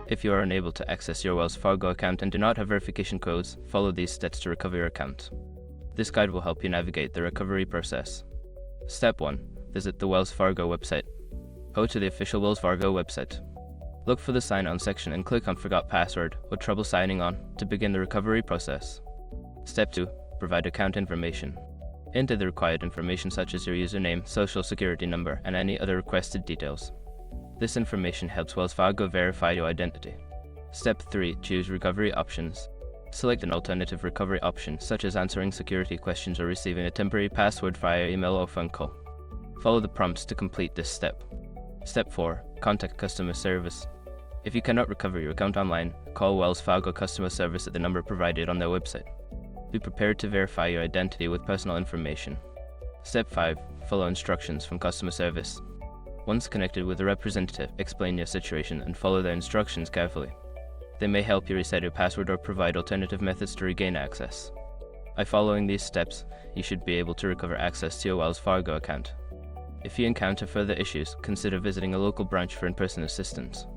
If you are unable to access your Wells Fargo account and do not have verification codes, follow these steps to recover your account. This guide will help you navigate the recovery process. Step 1. Visit the Wells Fargo website. Go to the official Wells Fargo website. Look for the Sign On section and click on Forgot Password or Trouble Signing On to begin the recovery process. Step 2. Provide account information. Enter the required information such as your username, social security number, and any other requested details. This information helps Wells Fargo verify your identity. Step 3. Choose recovery options. Select an alternative recovery option, such as answering security questions or receiving a temporary password via email or phone call. Follow the prompts to complete this step. Step 4. Contact customer service. If you cannot recover your account online, call Wells Fargo customer service at the number provided on their website. Be prepared to verify your identity with personal information. Step 5. Follow instructions from customer service. Once connected with a representative, explain your situation and follow their instructions carefully. They may help you reset your password or provide alternative methods to regain access. By following these steps, you should be able to recover access to your Wells Fargo account. If you encounter further issues, consider visiting a local branch for in-person assistance.